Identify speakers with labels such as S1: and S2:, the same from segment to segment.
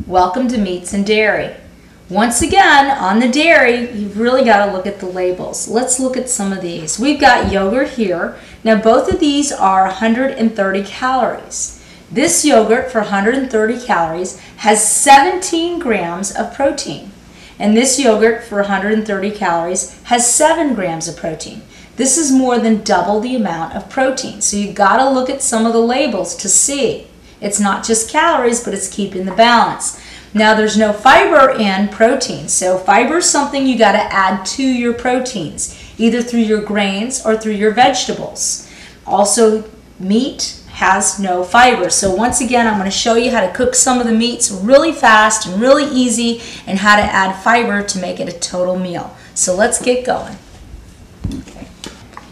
S1: Welcome to Meats and Dairy. Once again, on the dairy, you've really got to look at the labels. Let's look at some of these. We've got yogurt here. Now both of these are 130 calories. This yogurt for 130 calories has 17 grams of protein. And this yogurt for 130 calories has 7 grams of protein. This is more than double the amount of protein. So you've got to look at some of the labels to see. It's not just calories, but it's keeping the balance. Now there's no fiber in protein, so fiber is something you got to add to your proteins, either through your grains or through your vegetables. Also, meat has no fiber. So once again, I'm going to show you how to cook some of the meats really fast and really easy, and how to add fiber to make it a total meal. So let's get going.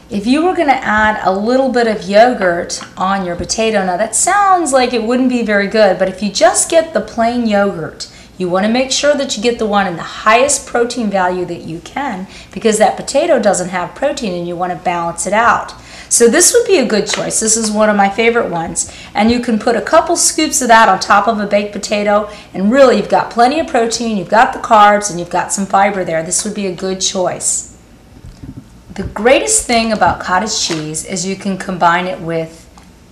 S1: If you were going to add a little bit of yogurt on your potato, now that sounds like it wouldn't be very good, but if you just get the plain yogurt, you want to make sure that you get the one in the highest protein value that you can, because that potato doesn't have protein and you want to balance it out. So this would be a good choice. This is one of my favorite ones, and you can put a couple scoops of that on top of a baked potato, and really you've got plenty of protein, you've got the carbs, and you've got some fiber there. This would be a good choice. The greatest thing about cottage cheese is you can combine it with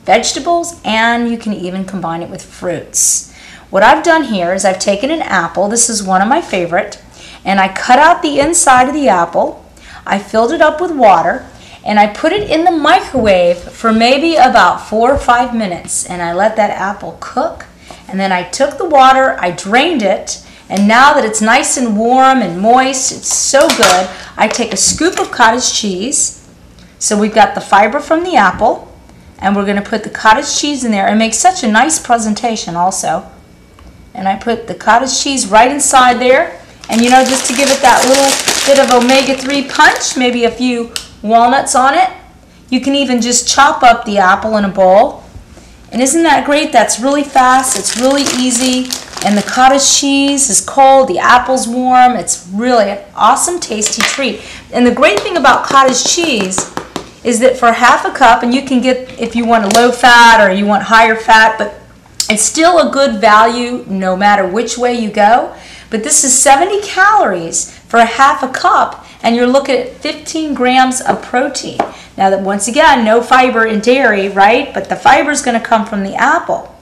S1: vegetables, and you can even combine it with fruits. What I've done here is I've taken an apple, this is one of my favorite, and I cut out the inside of the apple, I filled it up with water, and I put it in the microwave for maybe about 4 or 5 minutes, and I let that apple cook, and then I took the water, I drained it, and now that it's nice and warm and moist, it's so good, I take a scoop of cottage cheese. So we've got the fiber from the apple, and we're going to put the cottage cheese in there. It makes such a nice presentation also. And I put the cottage cheese right inside there, and you know, just to give it that little bit of omega-3 punch, maybe a few walnuts on it. You can even just chop up the apple in a bowl. And isn't that great? That's really fast, it's really easy. And the cottage cheese is cold, the apple's warm. It's really an awesome, tasty treat. And the great thing about cottage cheese is that for half a cup, and you can get if you want a low fat or you want higher fat, but it's still a good value no matter which way you go. But this is 70 calories for a half a cup, and you're looking at 15 grams of protein. Now that once again, no fiber in dairy, right? But the fiber is going to come from the apple.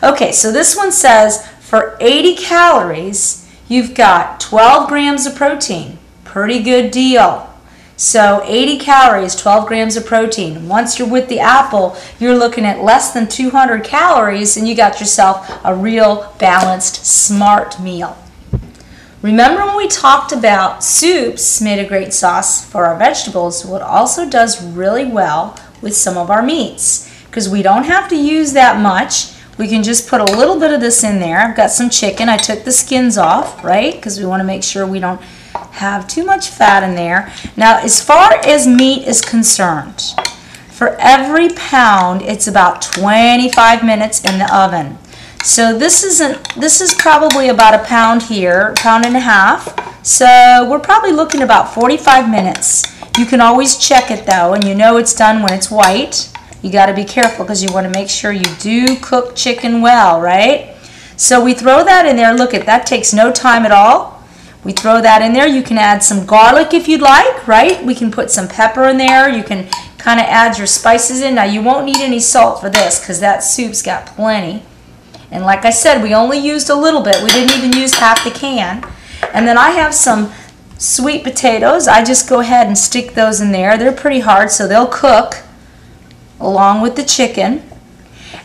S1: Okay, so this one says for 80 calories, you've got 12 grams of protein. Pretty good deal. So 80 calories, 12 grams of protein. Once you're with the apple, you're looking at less than 200 calories, and you got yourself a real balanced, smart meal. Remember when we talked about soups made a great sauce for our vegetables? What also does really well with some of our meats, because we don't have to use that much. We can just put a little bit of this in there. I've got some chicken. I took the skins off, right? Because we want to make sure we don't have too much fat in there. Now, as far as meat is concerned, for every pound, it's about 25 minutes in the oven. So this is probably about a pound here, pound and a half. So we're probably looking about 45 minutes. You can always check it though, and you know it's done when it's white. You got to be careful because you want to make sure you do cook chicken well, right? So we throw that in there. Look, that takes no time at all. We throw that in there. You can add some garlic if you'd like, right? We can put some pepper in there. You can kind of add your spices in. Now you won't need any salt for this because that soup's got plenty. And like I said, we only used a little bit. We didn't even use half the can. And then I have some sweet potatoes. I just go ahead and stick those in there. They're pretty hard, so they'll cook along with the chicken.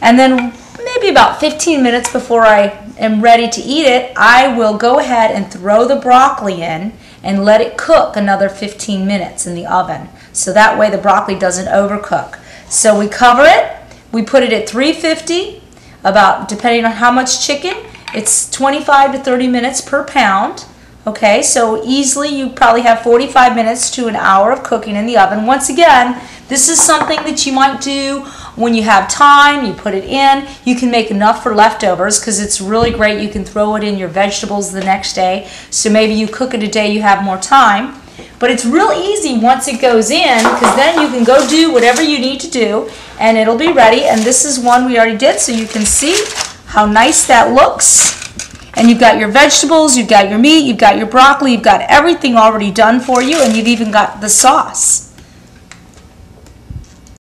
S1: And then maybe about 15 minutes before I am ready to eat it, I will go ahead and throw the broccoli in and let it cook another 15 minutes in the oven. So that way the broccoli doesn't overcook. So we cover it, we put it at 350, about, depending on how much chicken, it's 25 to 30 minutes per pound. Okay, so easily you probably have 45 minutes to an hour of cooking in the oven. Once again, this is something that you might do when you have time. You put it in. You can make enough for leftovers because it's really great. You can throw it in your vegetables the next day. So maybe you cook it a day you have more time. But it's real easy once it goes in, because then you can go do whatever you need to do and it'll be ready. And this is one we already did, so you can see how nice that looks. And you've got your vegetables, you've got your meat, you've got your broccoli, you've got everything already done for you, and you've even got the sauce.